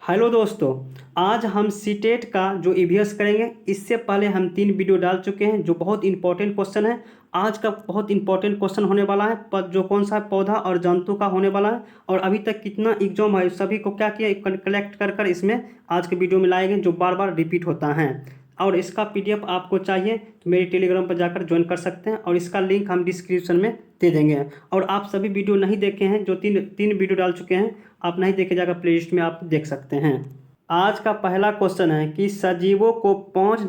Hello दोस्तों। आज हम सीटेट का जो ईवीएस करेंगे। इससे पहले हम 3 वीडियो डाल चुके हैं जो बहुत इंपॉर्टेंट क्वेश्चन है। आज का बहुत इंपॉर्टेंट क्वेश्चन होने वाला है पर जो कौन सा पौधा और जंतु का होने वाला है और अभी तक कितना एग्जाम है सभी को क्या किया कलेक्ट कर कर इसमें आज के वीडियो में लाएंगे जो बार बार रिपीट होता है। और इसका पीडीएफ आपको चाहिए तो मेरे टेलीग्राम पर जाकर ज्वाइन कर सकते हैं और इसका लिंक हम डिस्क्रिप्शन में दे देंगे। और आप सभी वीडियो नहीं देखे हैं जो तीन तीन वीडियो डाल चुके हैं, आप नहीं देखे जाकर प्ले लिस्ट में आप देख सकते हैं। आज का पहला क्वेश्चन है कि सजीवों को 5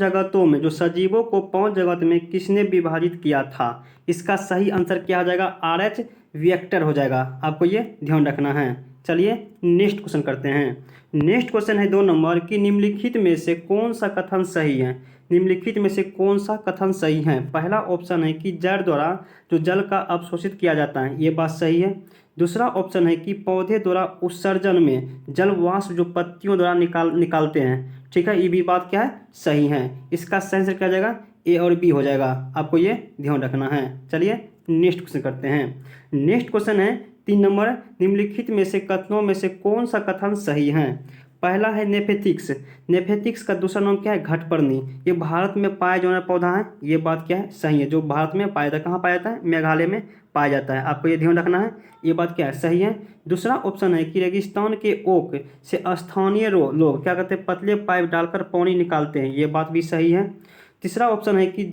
जगतों में किसने विभाजित किया था। इसका सही आंसर क्या हो जाएगा? RH वेक्टर हो जाएगा। आपको ये ध्यान रखना है। चलिए नेक्स्ट क्वेश्चन करते हैं। नेक्स्ट क्वेश्चन है 2 नंबर कि निम्नलिखित में से कौन सा कथन सही है। निम्नलिखित में से कौन सा कथन सही है? पहला ऑप्शन है कि जड़ द्वारा जो जल का अवशोषित किया जाता है, ये बात सही है। दूसरा ऑप्शन है कि पौधे द्वारा उत्सर्जन में जल वाष्प जो पत्तियों द्वारा निकालते हैं, ठीक है, ये भी बात क्या है? सही है। इसका सही आंसर क्या हो जाएगा? A और B हो जाएगा। आपको ये ध्यान रखना है। चलिए नेक्स्ट क्वेश्चन करते हैं। नेक्स्ट क्वेश्चन है 3 नंबर, निम्नलिखित में से कथनों में से कौन सा कथन सही है? पहला है नेफेथिक्स। नेफेथिक्स का दूसरा नाम क्या है? घटपर्णी। ये भारत में पाया जाने वाला पौधा है। ये बात क्या है? सही है। जो भारत में पाया जाता है, कहाँ पाया जाता है? मेघालय में पाया जाता है। आपको ये ध्यान रखना है। ये बात क्या है? सही है। दूसरा ऑप्शन है कि रेगिस्तान के ओक से स्थानीय लोग क्या करते हैं? पतले पाइप डालकर पानी निकालते हैं। ये बात भी सही है। तीसरा ऑप्शन है कि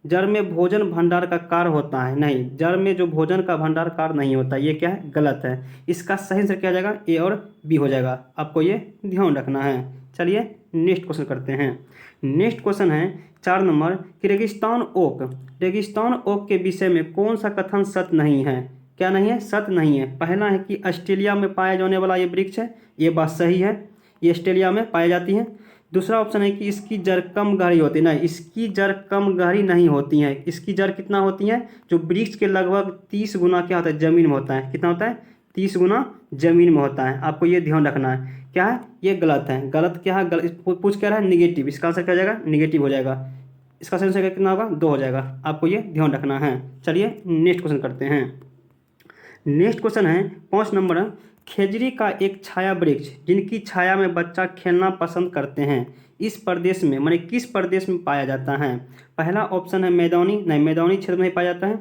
जड़ में भोजन भंडार का कार्य होता है। नहीं, जड़ में जो भोजन का भंडार कार्य नहीं होता। ये क्या है? गलत है। इसका सही आंसर क्या हो जाएगा? A और B हो जाएगा। आपको ये ध्यान रखना है। चलिए नेक्स्ट क्वेश्चन करते हैं। नेक्स्ट क्वेश्चन है 4 नंबर कि रेगिस्तान ओक के विषय में कौन सा कथन सत्य नहीं है? क्या नहीं है? सत्य नहीं है। पहला है कि ऑस्ट्रेलिया में पाया जाने वाला ये वृक्ष है। ये बात सही है। ये ऑस्ट्रेलिया में पाई जाती है। दूसरा ऑप्शन है कि इसकी जड़ कम गहरी होती है। नहीं, इसकी जड़ कम गहरी नहीं होती है। इसकी जड़ कितना होती है? जो वृक्ष के लगभग 30 गुना क्या होता है? जमीन में होता है। कितना होता है? 30 गुना जमीन में होता है। आपको ये ध्यान रखना है। क्या है? ये गलत है। गलत क्या है? पूछ क्या रहा है? निगेटिव। इसका आंसर क्या हो जाएगा? निगेटिव हो जाएगा। इसका सही आंसर कितना होगा? 2 हो जाएगा। आपको ये ध्यान रखना है। चलिए नेक्स्ट क्वेश्चन करते हैं। नेक्स्ट क्वेश्चन है 5 नंबर, खेजड़ी का एक छाया वृक्ष जिनकी छाया में बच्चा खेलना पसंद करते हैं, इस प्रदेश में माने किस प्रदेश में पाया जाता है? पहला ऑप्शन है मैदानी। नहीं, मैदानी क्षेत्र में पाया जाता है।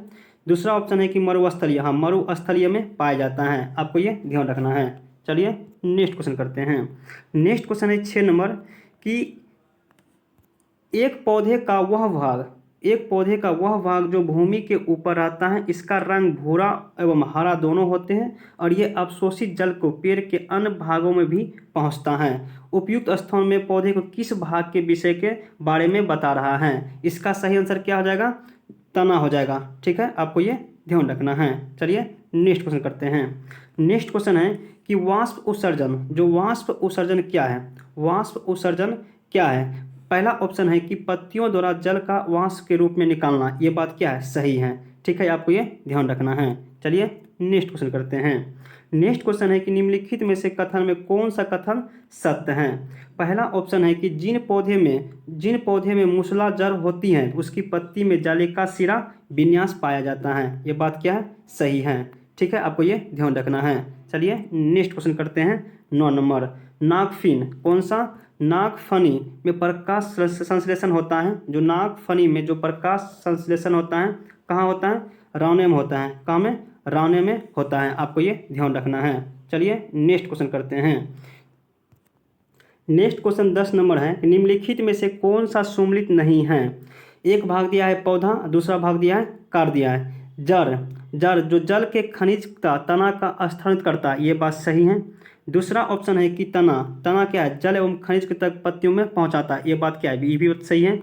दूसरा ऑप्शन है कि मरुस्थलीय। हाँ, मरुस्थलीय में पाया जाता है। आपको ये ध्यान रखना है। चलिए नेक्स्ट क्वेश्चन करते हैं। नेक्स्ट क्वेश्चन है 6 नंबर कि एक पौधे का वह भाग जो भूमि के ऊपर रहता है, इसका रंग भूरा एवं हरा दोनों होते हैं और ये अवशोषित जल को पेड़ के अन्य भागों में भी पहुंचता है। उपयुक्त स्थान में पौधे को किस भाग के विषय के बारे में बता रहा है? इसका सही आंसर क्या हो जाएगा? तना हो जाएगा। ठीक है, आपको ये ध्यान रखना है। चलिए नेक्स्ट क्वेश्चन करते हैं। नेक्स्ट क्वेश्चन है कि वाष्प उत्सर्जन क्या है? वाष्प उत्सर्जन क्या है? पहला ऑप्शन है कि पत्तियों द्वारा जल का वाष्प के रूप में निकालना। ये बात क्या है? सही है। ठीक है, आपको ये ध्यान रखना है। चलिए नेक्स्ट क्वेश्चन करते हैं। नेक्स्ट क्वेश्चन है कि निम्नलिखित में से कथन में कौन सा कथन सत्य है? पहला ऑप्शन है कि जिन पौधे में मूसला जड़ होती है उसकी पत्ती में जाले का सिरा विन्यास पाया जाता है। ये बात क्या है? सही है। ठीक है, आपको ये ध्यान रखना है। चलिए नेक्स्ट क्वेश्चन करते हैं। 9 नंबर, नागफिन कौन सा? नागफनी में प्रकाश संश्लेषण होता है। जो नागफनी में जो प्रकाश संश्लेषण होता है कहाँ होता है? रौने में होता है। कहाँ में? रौने में होता है। आपको ये ध्यान रखना है। चलिए नेक्स्ट क्वेश्चन करते हैं। नेक्स्ट क्वेश्चन 10 नंबर है कि निम्नलिखित में से कौन सा सुमेलित नहीं है? एक भाग दिया है पौधा, दूसरा भाग दिया है कार्य दिया है। जड़ जो जल के खनिज तना का स्थानांतरित करता है। ये बात सही है। दूसरा ऑप्शन है कि तना क्या है? जल एवं खनिज तक पत्तियों में पहुंचाता है। ये बात क्या है? ये भी बात सही है।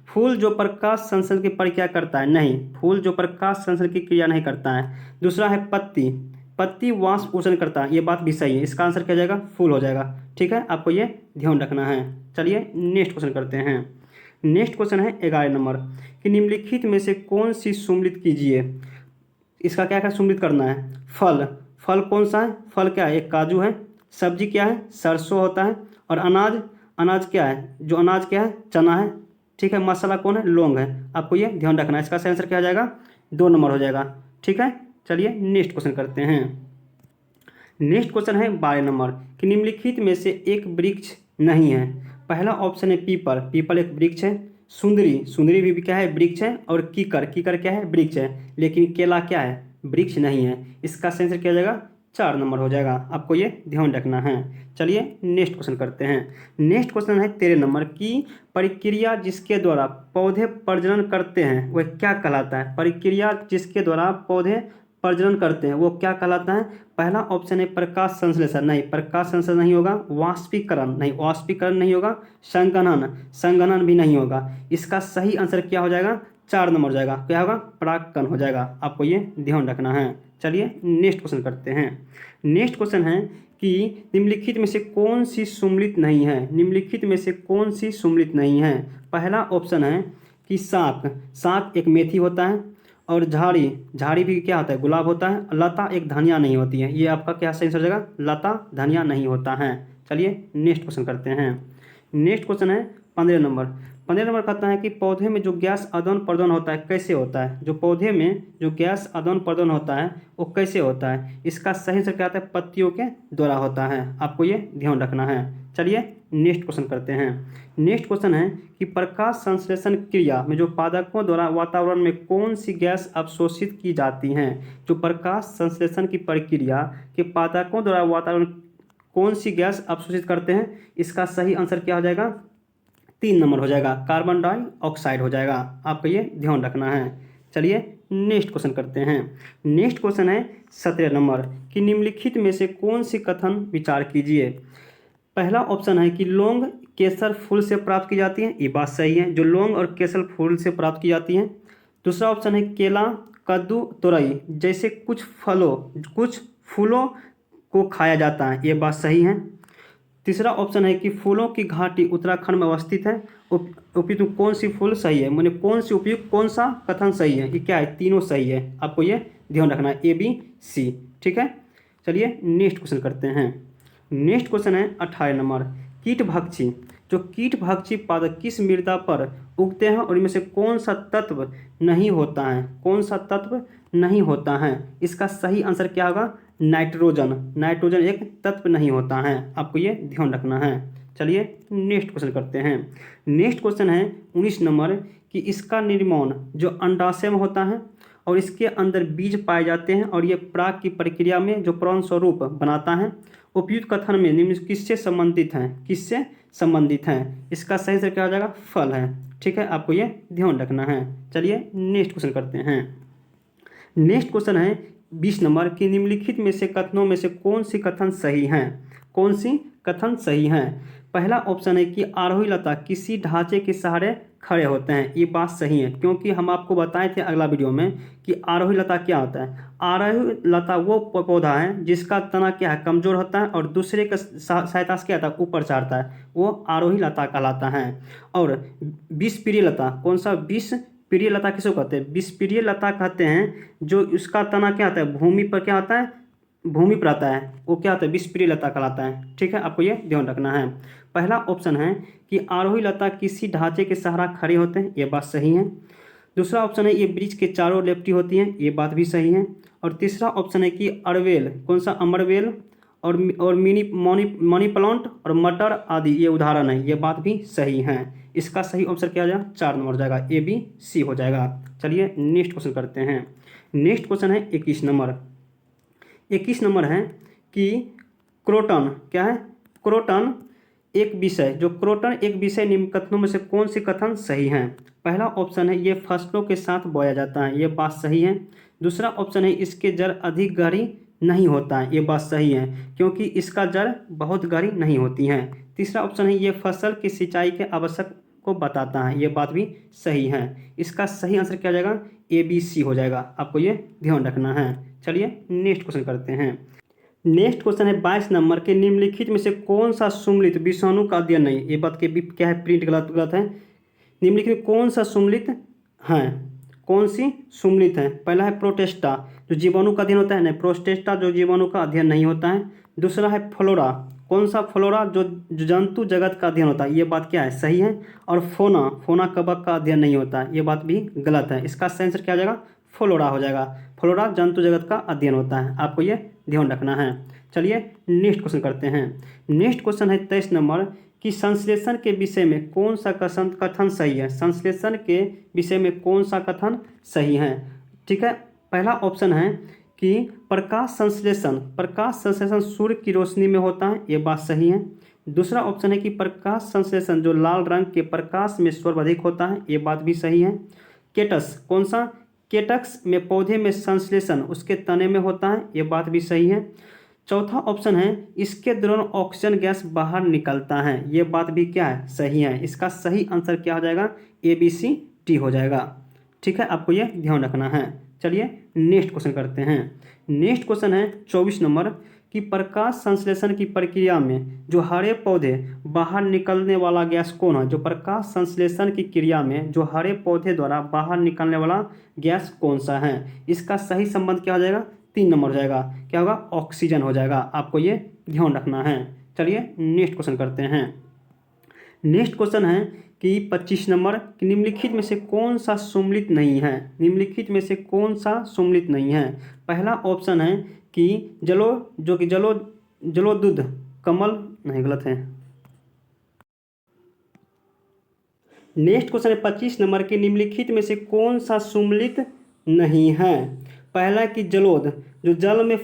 फूल जो प्रकाश संश्लेषण की प्रक्रिया करता है। नहीं, फूल जो प्रकाश संश्लेषण की क्रिया नहीं करता है। दूसरा है पत्ती वाष्प उत्सर्जन करता है। ये बात भी सही है। इसका आंसर क्या जाएगा? फूल हो जाएगा। ठीक है, आपको ये ध्यान रखना है। चलिए नेक्स्ट क्वेश्चन करते हैं। नेक्स्ट क्वेश्चन है 11 नंबर कि निम्नलिखित में से कौन सी सुमेलित कीजिए? इसका क्या क्या सुमेलित करना है? फल कौन सा है? फल क्या है? एक काजू है। सब्जी क्या है? सरसों होता है। और अनाज क्या है? जो अनाज क्या है? चना है। ठीक है, मसाला कौन है? लौंग है। आपको ये ध्यान रखना है। इसका सही आंसर क्या हो जाएगा? 2 नंबर हो जाएगा। ठीक है, चलिए नेक्स्ट क्वेश्चन करते हैं। नेक्स्ट क्वेश्चन है 12 नंबर कि निम्नलिखित में से एक वृक्ष नहीं है। पहला ऑप्शन है पीपल, पीपल एक वृक्ष है। सुंदरी, सुंदरी भी क्या है, वृक्ष है। और कीकर, कीकर क्या है, वृक्ष है। लेकिन केला क्या है, वृक्ष नहीं है। इसका सही आंसर क्या हो जाएगा, 4 नंबर हो जाएगा। आपको ये ध्यान रखना है। चलिए नेक्स्ट क्वेश्चन करते हैं। नेक्स्ट क्वेश्चन है 13 नंबर की प्रक्रिया जिसके द्वारा पौधे प्रजनन करते हैं वह क्या कहलाता है। प्रक्रिया जिसके द्वारा पौधे प्रजनन करते हैं वो क्या कहलाता है। पहला ऑप्शन है प्रकाश संश्लेषण, नहीं प्रकाश संश्लेषण नहीं होगा। वाष्पीकरण, नहीं वाष्पीकरण नहीं होगा। संघनन, संघनन भी नहीं होगा। इसका सही आंसर क्या हो जाएगा, 4 नंबर हो जाएगा। क्या होगा, परागकण हो जाएगा। आपको ये ध्यान रखना है। चलिए नेक्स्ट क्वेश्चन करते हैं। नेक्स्ट क्वेश्चन है कि निम्नलिखित में से कौन सी सम्मिलित नहीं है। निम्नलिखित में से कौन सी सम्मिलित नहीं है। पहला ऑप्शन है कि शाक, शाक एक मेथी होता है। और झाड़ी, झाड़ी भी क्या होता है, गुलाब होता है। लता एक धनिया नहीं होती है। ये आपका क्या सही हो जाएगा, लता धनिया नहीं होता है। चलिए नेक्स्ट क्वेश्चन करते हैं। नेक्स्ट क्वेश्चन है 15 नंबर। 15 नंबर कहता है कि पौधे में जो गैस आदान प्रदान होता है कैसे होता है। जो पौधे में जो गैस आदान प्रदान होता है वो कैसे होता है। इसका सही आंसर क्या आता है, पत्तियों के द्वारा होता है। आपको ये ध्यान रखना है। चलिए नेक्स्ट क्वेश्चन करते हैं। नेक्स्ट क्वेश्चन है कि प्रकाश संश्लेषण क्रिया में जो पादपों द्वारा वातावरण में कौन सी गैस अवशोषित की जाती हैं। जो प्रकाश संश्लेषण की प्रक्रिया के पादपों द्वारा वातावरण कौन सी गैस अवशोषित करते हैं। इसका सही आंसर क्या हो जाएगा, 3 नंबर हो जाएगा, कार्बन डाइऑक्साइड हो जाएगा। आपको ये ध्यान रखना है। चलिए नेक्स्ट क्वेश्चन करते हैं। नेक्स्ट क्वेश्चन है 17 नंबर कि निम्नलिखित में से कौन सी कथन विचार कीजिए। पहला ऑप्शन है कि लौंग केसर फूल से प्राप्त की जाती है। ये बात सही है, जो लौंग और केसर फूल से प्राप्त की जाती है। दूसरा ऑप्शन है केला, कद्दू, तोरई जैसे कुछ फूलों को खाया जाता है। ये बात सही है। तीसरा ऑप्शन है कि फूलों की घाटी उत्तराखंड में अवस्थित है। उपयुक्त कौन सी फूल सही है, मैंने कौन सी उपयुक्त कौन सा कथन सही है। ये क्या है, तीनों सही है। आपको ये ध्यान रखना है, ABC। ठीक है। चलिए नेक्स्ट क्वेश्चन करते हैं। नेक्स्ट क्वेश्चन है 18 नंबर। कीटभक्षी, जो कीटभक्षी पादप किस मृदा पर उगते हैं और इनमें से कौन सा तत्व नहीं होता है। कौन सा तत्व नहीं होता है। इसका सही आंसर क्या होगा, नाइट्रोजन। नाइट्रोजन एक तत्व नहीं होता है। आपको ये ध्यान रखना है। चलिए नेक्स्ट क्वेश्चन करते हैं। नेक्स्ट क्वेश्चन है 19 नंबर कि इसका निर्माण जो अंडाशय में होता है और इसके अंदर बीज पाए जाते हैं और ये पराग की प्रक्रिया में जो प्रौण स्वरूप बनाता है। उपयुक्त कथन में निम्न किससे संबंधित हैं, किससे संबंधित हैं। इसका सही से क्या हो जाएगा, फल है। ठीक है, आपको ये ध्यान रखना है। चलिए नेक्स्ट क्वेश्चन करते हैं। नेक्स्ट क्वेश्चन है 20 नंबर कि निम्नलिखित में से कथनों में से कौन सी कथन सही हैं। कौन सी कथन सही हैं। पहला ऑप्शन है कि आरोही लता किसी ढांचे के सहारे खड़े होते हैं। ये बात सही है, क्योंकि हम आपको बताए थे अगला वीडियो में कि आरोही लता क्या होता है। आरोही लता वो पौधा है जिसका तना क्या है, कमजोर होता है और दूसरे के सहायता से क्या होता है, ऊपर चढ़ता है। वो आरोही लता कहलाता है। और विषप्रिय लता, कौन सा, विषप्रिय लता किसको कहते हैं, विषप्रिय लता कहते हैं जो उसका तना क्या होता है, भूमि पर क्या होता है, भूमि पर आता है। वो क्या होता है, विषप्रिय लता कहलाता है। ठीक है, आपको ये ध्यान रखना है। पहला ऑप्शन है कि आरोही लता किसी ढांचे के सहारा खड़े होते हैं। ये बात सही है। दूसरा ऑप्शन है ये वृक्ष के चारों लेप्टी होती हैं। ये बात भी सही है। और तीसरा ऑप्शन है कि अरवेल, कौन सा, अमरवेल और मनी प्लांट और मटर आदि ये उदाहरण है। ये बात भी सही है। इसका सही ऑप्शन क्या हो जाएगा, 4 नंबर हो जाएगा, ABC हो जाएगा। चलिए नेक्स्ट क्वेश्चन करते हैं। नेक्स्ट क्वेश्चन है 21 नंबर। 21 नंबर है कि क्रोटन क्या है, क्रोटन एक विषय, जो क्रोटन एक विषय निम्न कथनों में से कौन सी कथन सही है। पहला ऑप्शन है ये फसलों के साथ बोया जाता है। ये बात सही है। दूसरा ऑप्शन है इसके जड़ अधिक गहरी नहीं होता है। ये बात सही है, क्योंकि इसका जड़ बहुत गहरी नहीं होती है। तीसरा ऑप्शन है ये फसल की सिंचाई के आवश्यक को बताता है। ये बात भी सही है। इसका सही आंसर क्या हो जाएगा, ABC हो जाएगा। आपको ये ध्यान रखना है। चलिए नेक्स्ट क्वेश्चन करते हैं। नेक्स्ट क्वेश्चन है 22 नंबर के निम्नलिखित में से कौन सा सम्मिलित विषाणु का अध्ययन नहीं। ये बात के भी क्या है, प्रिंट गलत है। निम्नलिखित में कौन सा सम्मिलित है, कौन सी सम्मिलित है। पहला है प्रोटेस्टा, जो जीवाणु का अध्ययन होता है। नहीं, प्रोटेस्टा जो जीवाणु का अध्ययन नहीं होता है। दूसरा है फ्लोरा, कौन सा, फ्लोरा जो जंतु जगत का अध्ययन होता है। ये बात क्या है, सही है। और फोना, फोना कवक का अध्ययन नहीं होता है। ये बात भी गलत है। इसका सही आंसर क्या हो जाएगा, फ्लोरा हो जाएगा। फ्लोरा जंतु जगत का अध्ययन होता है। आपको ये ध्यान रखना है। चलिए नेक्स्ट क्वेश्चन करते हैं। नेक्स्ट क्वेश्चन है 23 नंबर कि संश्लेषण के विषय में कौन सा कथन सही है। संश्लेषण के विषय में कौन सा कथन सही है। ठीक है, पहला ऑप्शन है कि प्रकाश संश्लेषण सूर्य की रोशनी में होता है, ये बात सही है। दूसरा ऑप्शन है कि प्रकाश संश्लेषण जो लाल रंग के प्रकाश में सर्वाधिक होता है, ये बात भी सही है। केटस कौन सा, केटक्स में पौधे में संश्लेषण उसके तने में होता है, ये बात भी सही है। चौथा ऑप्शन है इसके दौरान ऑक्सीजन गैस बाहर निकलता है, ये बात भी क्या है, सही है। इसका सही आंसर क्या हो जाएगा, ABCD हो जाएगा। ठीक है, आपको ये ध्यान रखना है। चलिए नेक्स्ट क्वेश्चन करते हैं। नेक्स्ट क्वेश्चन है 24 नंबर कि प्रकाश संश्लेषण की प्रक्रिया में जो हरे पौधे बाहर निकलने वाला गैस कौन है। जो प्रकाश संश्लेषण की क्रिया में जो हरे पौधे द्वारा बाहर निकलने वाला गैस कौन सा है। इसका सही संबंध क्या हो जाएगा, 3 नंबर हो जाएगा, क्या होगा, ऑक्सीजन हो जाएगा। आपको ये ध्यान रखना है। चलिए नेक्स्ट क्वेश्चन करते हैं। नेक्स्ट क्वेश्चन है कि 25 नंबर कि निम्नलिखित में से कौन सा सम्मिलित नहीं है। निम्नलिखित में से कौन सा सम्मिलित नहीं है। पहला ऑप्शन है कि जलोदुध कमल, नहीं गलत है। नेक्स्ट क्वेश्चन है 25 नंबर के निम्नलिखित में से कौन सा सम्मिलित नहीं है। पहला कि जलोद जो जल में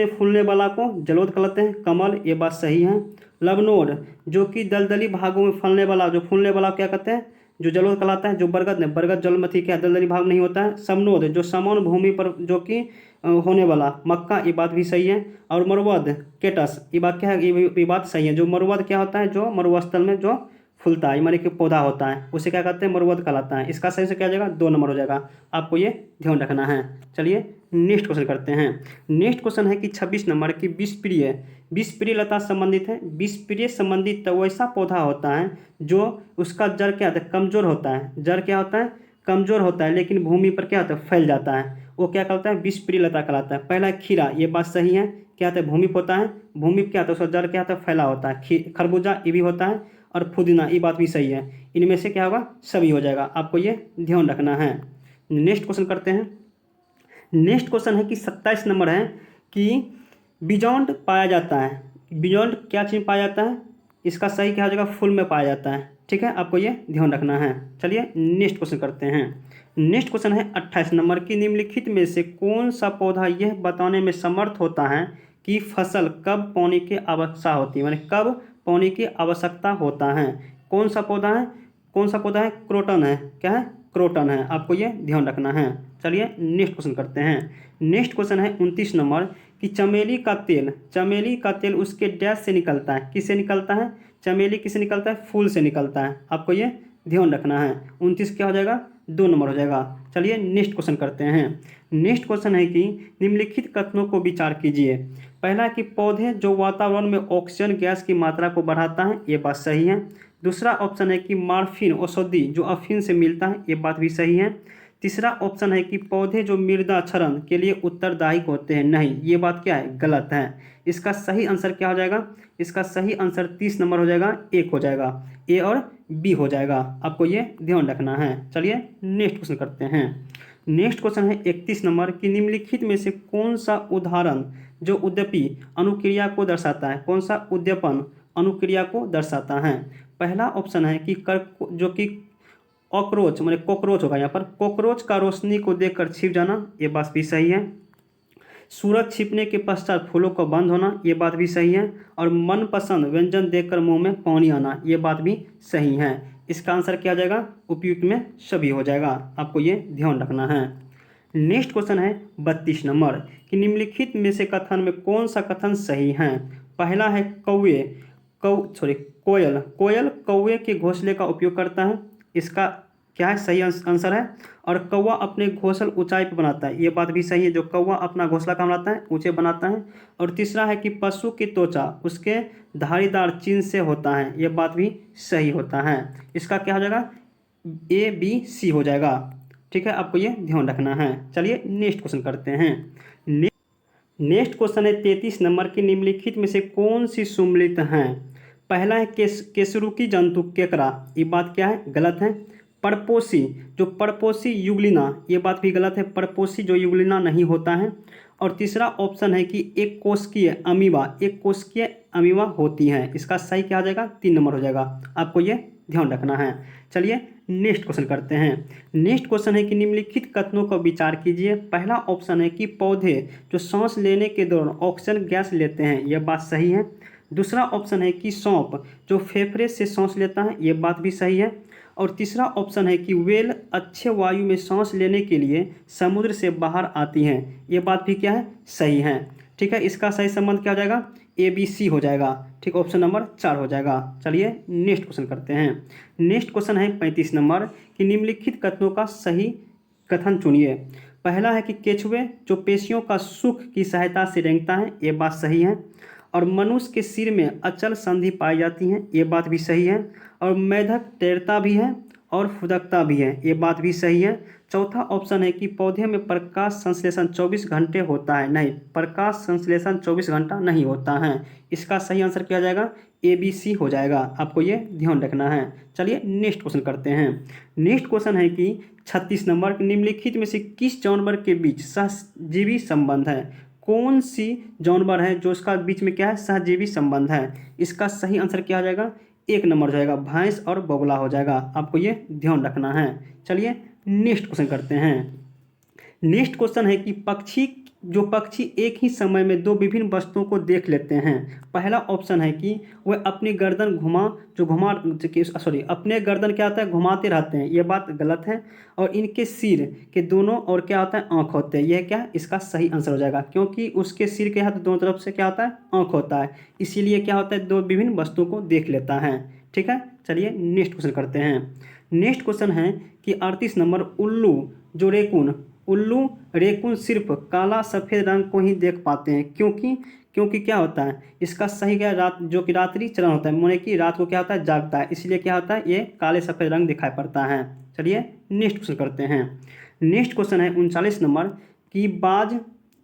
फूलने वाला को जलोद कहते हैं, कमल, ये बात सही है। लवनोड जो कि दलदली भागों में फलने वाला जो फूलने वाला क्या कहते हैं, जो जलोद कहलाता है। जो बरगद जल में क्या दलदली भाग नहीं होता है। समनोद जो समान भूमि पर जो कि होने वाला, मक्का, ये बात भी सही है। और मरुवद केटस, ये बात क्या है, ये बात सही है। जो मरुवद क्या होता है, जो मरुस्थल में जो फूलता है, माने कि पौधा होता है, उसे क्या कहते हैं, मरुवद कहलाता है। इसका सही से क्या हो जाएगा, 2 नंबर हो जाएगा। आपको ये ध्यान रखना है। चलिए नेक्स्ट क्वेश्चन करते हैं। नेक्स्ट क्वेश्चन है कि 26 नंबर की विषप्रिय लता संबंधित है। विषप्रिय संबंधित तो वैसा पौधा होता है जो उसका जड़ क्या होता है, कमजोर होता है। जड़ क्या होता है, कमजोर होता है, लेकिन भूमि पर क्या होता है, फैल जाता है। वो क्या कहलाता है, विषप्रिय लता कहलाता है। पहला खीरा, ये बात सही है, क्या होता है, भूमि पर होता है। भूमि क्या होता है, उसका जड़ क्या होता है, फैला होता है। खरबूजा, ये भी होता है। और पुदीना, ये बात भी सही है। इनमें से क्या होगा, सभी हो जाएगा। आपको ये ध्यान रखना है। नेक्स्ट क्वेश्चन करते हैं। नेक्स्ट क्वेश्चन है कि 27 नंबर है कि बिजॉन्ड पाया जाता है। बिजॉन्ड क्या चीज़ पाया जाता है, इसका सही क्या हो जाएगा, फूल में पाया जाता है। ठीक है, आपको ये ध्यान रखना है। चलिए नेक्स्ट क्वेश्चन करते हैं। नेक्स्ट क्वेश्चन है 28 नंबर की निम्नलिखित में से कौन सा पौधा यह बताने में समर्थ होता है कि फसल कब पानी की आवश्यकता होती है, माने कब पानी की आवश्यकता होता है। कौन सा पौधा है, क्रोटन है। क्या है, क्रोटन है। आपको ये ध्यान रखना है। चलिए नेक्स्ट क्वेश्चन करते हैं। नेक्स्ट क्वेश्चन है 29 नंबर कि चमेली का तेल उसके डैश से निकलता है। किससे निकलता है, चमेली किससे निकलता है, फूल से निकलता है। आपको ये ध्यान रखना है। 29 क्या हो जाएगा, 2 नंबर हो जाएगा। चलिए नेक्स्ट क्वेश्चन करते हैं। नेक्स्ट क्वेश्चन है कि निम्नलिखित कथनों को विचार कीजिए। पहला कि पौधे जो वातावरण में ऑक्सीजन गैस की मात्रा को बढ़ाता है, ये बात सही है। दूसरा ऑप्शन है कि मॉर्फिन औषधि जो अफीन से मिलता है, ये बात भी सही है। तीसरा ऑप्शन है कि पौधे जो मृदा क्षरण के लिए उत्तरदायी होते हैं, नहीं, ये बात क्या है, गलत है। इसका सही आंसर क्या हो जाएगा, इसका सही आंसर 30 नंबर हो जाएगा, 1 हो जाएगा, A और B हो जाएगा। आपको ये ध्यान रखना है। चलिए नेक्स्ट क्वेश्चन करते हैं। नेक्स्ट क्वेश्चन है 31 नंबर कि निम्नलिखित में से कौन सा उदाहरण जो उद्दीपी अनुक्रिया को दर्शाता है। कौन सा उद्दीपन अनुक्रिया को दर्शाता है। पहला ऑप्शन है कि जो कि कॉकरोच, माने कॉकरोच होगा यहाँ पर, कॉकरोच का रोशनी को देखकर छिप जाना, ये बात भी सही है। सूरज छिपने के पश्चात फूलों का बंद होना, ये बात भी सही है। और मनपसंद व्यंजन देखकर मुंह में पानी आना, ये बात भी सही है। इसका आंसर क्या आ जाएगा, उपयुक्त में सभी हो जाएगा। आपको ये ध्यान रखना है। नेक्स्ट क्वेश्चन है 32 नंबर कि निम्नलिखित में से कथन में कौन सा कथन सही है। पहला है कोयल कौवे के घोंसले का उपयोग करता है, इसका क्या है, सही आंसर है। और कौवा अपने घोंसले ऊंचाई पर बनाता है, ये बात भी सही है। जो कौवा अपना घोंसला कहाँ बनाता है, ऊंचे बनाता है। और तीसरा है कि पशु की त्वचा उसके धारीदार चिन्ह से होता है, ये बात भी सही होता है। इसका क्या हो जाएगा, ABC हो जाएगा। ठीक है, आपको ये ध्यान रखना है। चलिए नेक्स्ट क्वेश्चन करते हैं। नेक्स्ट क्वेश्चन है 33 नंबर की निम्नलिखित में से कौन सी सम्मिलित हैं। पहला है केसरुकी जंतु केकड़ा, ये बात क्या है, गलत है। परपोषी युगलिना, ये बात भी गलत है। परपोषी जो युगलिना नहीं होता है। और तीसरा ऑप्शन है कि एक कोशिकीय अमीबा होती हैं। इसका सही क्या हो जाएगा? 3 नंबर हो जाएगा। आपको ये ध्यान रखना है। चलिए नेक्स्ट क्वेश्चन करते हैं। नेक्स्ट क्वेश्चन है कि निम्नलिखित कथनों का विचार कीजिए। पहला ऑप्शन है कि पौधे जो सांस लेने के दौरान ऑक्सीजन गैस लेते हैं, यह बात सही है। दूसरा ऑप्शन है कि सौंप जो फेफड़े से सांस लेता है, यह बात भी सही है। और तीसरा ऑप्शन है कि व्हेल अच्छे वायु में सांस लेने के लिए समुद्र से बाहर आती हैं, ये बात भी क्या है? सही है। ठीक है, इसका सही संबंध क्या हो जाएगा? ABC हो जाएगा। ठीक, ऑप्शन नंबर 4 हो जाएगा। चलिए नेक्स्ट क्वेश्चन करते हैं। नेक्स्ट क्वेश्चन है 35 नंबर कि निम्नलिखित कथनों का सही कथन चुनिए। पहला है कि केचुए जो पेशियों का सुख की सहायता से रेंगता है, ये बात सही है। और मनुष्य के सिर में अचल संधि पाई जाती है, ये बात भी सही है। और मेढक तैरता भी है और फुदकता भी है, ये बात भी सही है। चौथा ऑप्शन है कि पौधे में प्रकाश संश्लेषण 24 घंटे होता है। नहीं, प्रकाश संश्लेषण 24 घंटा नहीं होता है। इसका सही आंसर क्या हो जाएगा? ABC हो जाएगा। आपको ये ध्यान रखना है। चलिए नेक्स्ट क्वेश्चन करते हैं। नेक्स्ट क्वेश्चन है कि 36 नंबर, निम्नलिखित में से किस जानवर के बीच सहजीवी संबंध है? कौन सी जानवर है जो इसका बीच में क्या है? सहजीवी संबंध है। इसका सही आंसर क्या हो जाएगा? 1 नंबर हो जाएगा, भैंस और बगुला हो जाएगा। आपको ये ध्यान रखना है। चलिए नेक्स्ट क्वेश्चन करते हैं। नेक्स्ट क्वेश्चन है कि पक्षी एक ही समय में 2 विभिन्न वस्तुओं को देख लेते हैं। पहला ऑप्शन है कि वह अपनी गर्दन अपने गर्दन क्या होता है? घुमाते रहते हैं, यह बात गलत है। और इनके सिर के दोनों और क्या होता है? आँख होते हैं। यह क्या है? इसका सही आंसर हो जाएगा, क्योंकि उसके सिर के हाथ दोनों तरफ से क्या होता है? आँख होता है, इसीलिए क्या होता है? 2 विभिन्न वस्तुओं को देख लेता है। ठीक है, चलिए नेक्स्ट क्वेश्चन करते हैं। नेक्स्ट क्वेश्चन है कि 38 नंबर, उल्लू रेकून सिर्फ काला सफ़ेद रंग को ही देख पाते हैं, क्योंकि क्या होता है? इसका सही क्या है? रात जो कि रात्रि चरण होता है, माने कि रात को क्या होता है? जागता है, इसलिए क्या होता है? ये काले सफ़ेद रंग दिखाई पड़ता है। चलिए नेक्स्ट क्वेश्चन करते हैं। नेक्स्ट क्वेश्चन है 39 नंबर कि बाज,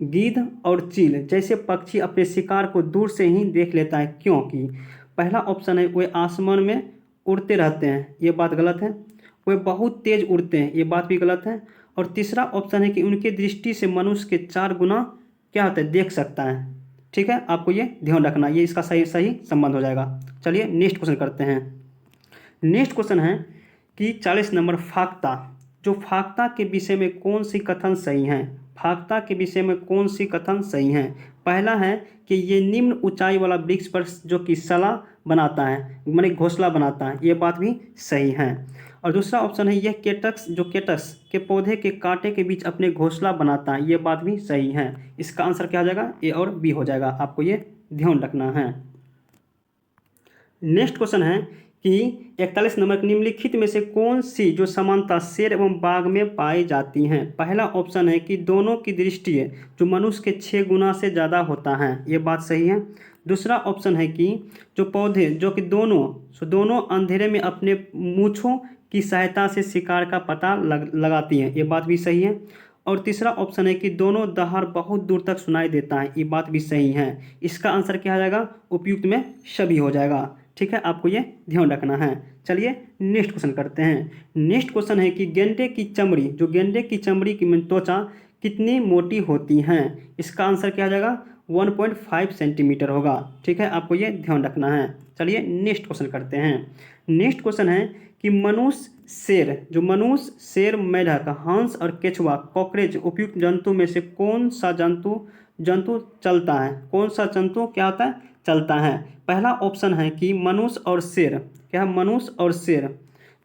गिद्ध और चील जैसे पक्षी अपने शिकार को दूर से ही देख लेता है, क्योंकि पहला ऑप्शन है वे आसमान में उड़ते रहते हैं, ये बात गलत है। वे बहुत तेज उड़ते हैं, ये बात भी गलत है। और तीसरा ऑप्शन है कि उनकी दृष्टि से मनुष्य के 4 गुना क्या होता है? देख सकता है। ठीक है, आपको ये ध्यान रखना, ये इसका सही संबंध हो जाएगा। चलिए नेक्स्ट क्वेश्चन करते हैं। नेक्स्ट क्वेश्चन है कि 40 नंबर, फाख्ता के विषय में कौन सी कथन सही है? फाख्ता के विषय में कौन सी कथन सही है? पहला है कि ये निम्न ऊंचाई वाला वृक्ष पर जो कि सला बनाता है, माने घोंसला बनाता है, ये बात भी सही है। और दूसरा ऑप्शन है यह केटक्स के पौधे के कांटे के बीच अपने घोंसला बनाता है, ये बात भी सही है। इसका आंसर क्या हो जाएगा? A और B हो जाएगा। आपको ये ध्यान रखना है। नेक्स्ट क्वेश्चन है कि 41 नंबर, निम्नलिखित में से कौन सी जो समानता शेर एवं बाघ में पाई जाती हैं? पहला ऑप्शन है कि दोनों की दृष्टि जो मनुष्य के 6 गुना से ज़्यादा होता है, ये बात सही है। दूसरा ऑप्शन है कि जो पौधे जो कि दोनों अंधेरे में अपने मूँछों की सहायता से शिकार का पता लगाती हैं, ये बात भी सही है। और तीसरा ऑप्शन है कि दोनों दहाड़ बहुत दूर तक सुनाई देता है, ये बात भी सही है। इसका आंसर क्या हो जाएगा? उपयुक्त में सभी हो जाएगा। ठीक है, आपको ये ध्यान रखना है। चलिए नेक्स्ट क्वेश्चन करते हैं। नेक्स्ट क्वेश्चन है कि गेंडे की चमड़ी की त्वचा कितनी मोटी होती हैं? इसका आंसर क्या हो जाएगा? 1.5 सेंटीमीटर होगा। ठीक है, आपको ये ध्यान रखना है। चलिए नेक्स्ट क्वेश्चन करते हैं। नेक्स्ट क्वेश्चन है कि मनुष्य, शेर, मेढक, हंस और केचुआ, कॉकरोच उपयुक्त जंतु में से कौन सा जंतु चलता है? कौन सा जंतु क्या होता है? चलता है। पहला ऑप्शन है कि मनुष्य और शेर, क्या है? मनुष्य और शेर।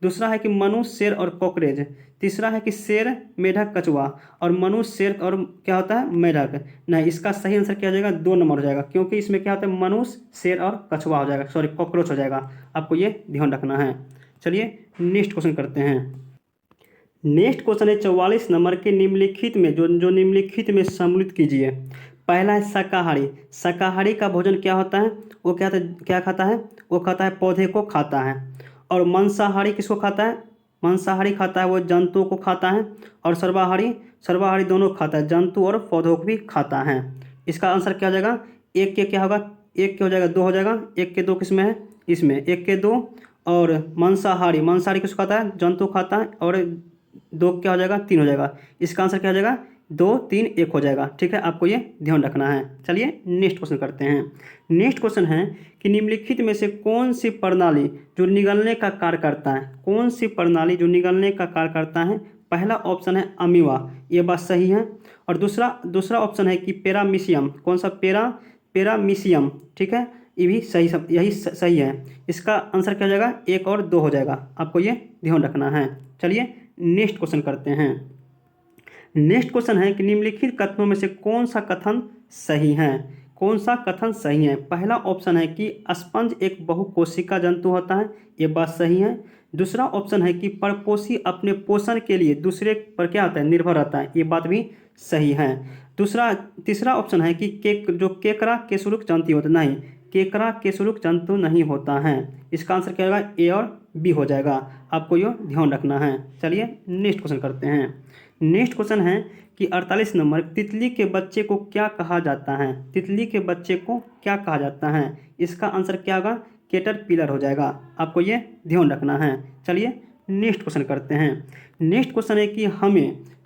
दूसरा है कि मनुष्य, शेर और कॉकरोच। तीसरा है कि शेर, मेढक, कछुआ। और मनुष्य, शेर और क्या होता है? मेढक। नहीं, इसका सही आंसर क्या हो जाएगा? 2 नंबर हो जाएगा, क्योंकि इसमें क्या होता है? मनुष्य, शेर और कछुआ हो जाएगा, कॉकरोच हो जाएगा। आपको ये ध्यान रखना है। चलिए नेक्स्ट क्वेश्चन करते हैं। नेक्स्ट क्वेश्चन है 44 नंबर के निम्नलिखित में जो निम्नलिखित में सम्मिलित कीजिए। पहला है शाकाहारी का भोजन क्या होता है? वो क्या खाता है? वो खाता है पौधे को खाता है। और मांसाहारी किसको खाता है? मांसाहारी खाता है वो जंतुओं को खाता है। और सर्वाहारी दोनों खाता है, जंतु और पौधों को भी खाता है। इसका आंसर क्या हो जाएगा? एक के क्या होगा? 1 के हो जाएगा, 2 हो जाएगा। 1 के 2 किसमें है? इसमें 1 के 2। और मांसाहारी किसको खाता है? जंतु खाता है। और 2 क्या हो जाएगा? 3 हो जाएगा। इसका आंसर क्या हो जाएगा? 2 3 1 हो जाएगा। ठीक है, आपको ये ध्यान रखना है। चलिए नेक्स्ट क्वेश्चन करते हैं। नेक्स्ट क्वेश्चन है कि निम्नलिखित में से कौन सी प्रणाली जो निगलने का कार्य करता है, कौन सी प्रणाली जो निगलने का कार्य करता है। पहला ऑप्शन है अमीबा, ये बात सही है। और दूसरा ऑप्शन है कि पेरामीशियम, कौन सा पेरामीशियम। ठीक है, ये भी सही, सब यही सही है। इसका आंसर क्या हो जाएगा, 1 और 2 हो जाएगा। आपको ये ध्यान रखना है। चलिए नेक्स्ट क्वेश्चन करते हैं। नेक्स्ट क्वेश्चन है कि निम्नलिखित कथनों में से कौन सा कथन सही है, कौन सा कथन सही है। पहला ऑप्शन है कि स्पंज एक बहुकोशिका जंतु होता है, ये बात सही है। दूसरा ऑप्शन है कि परपोषी अपने पोषण के लिए दूसरे पर क्या होता है, निर्भर रहता है, ये बात भी सही है। तीसरा ऑप्शन है कि केकड़ा केसुरुक जंतु होता नहीं, केकड़ा केसुरुक जंतु नहीं होता है। इसका आंसर क्या होगा, ए और बी हो जाएगा। आपको ये ध्यान रखना है। चलिए नेक्स्ट क्वेश्चन करते हैं। नेक्स्ट क्वेश्चन है कि 48 नंबर, तितली के बच्चे को क्या कहा जाता है, तितली के बच्चे को क्या कहा जाता है। इसका आंसर क्या होगा, कैटरपिलर हो जाएगा। आपको ये ध्यान रखना है। चलिए नेक्स्ट क्वेश्चन करते हैं। नेक्स्ट क्वेश्चन है कि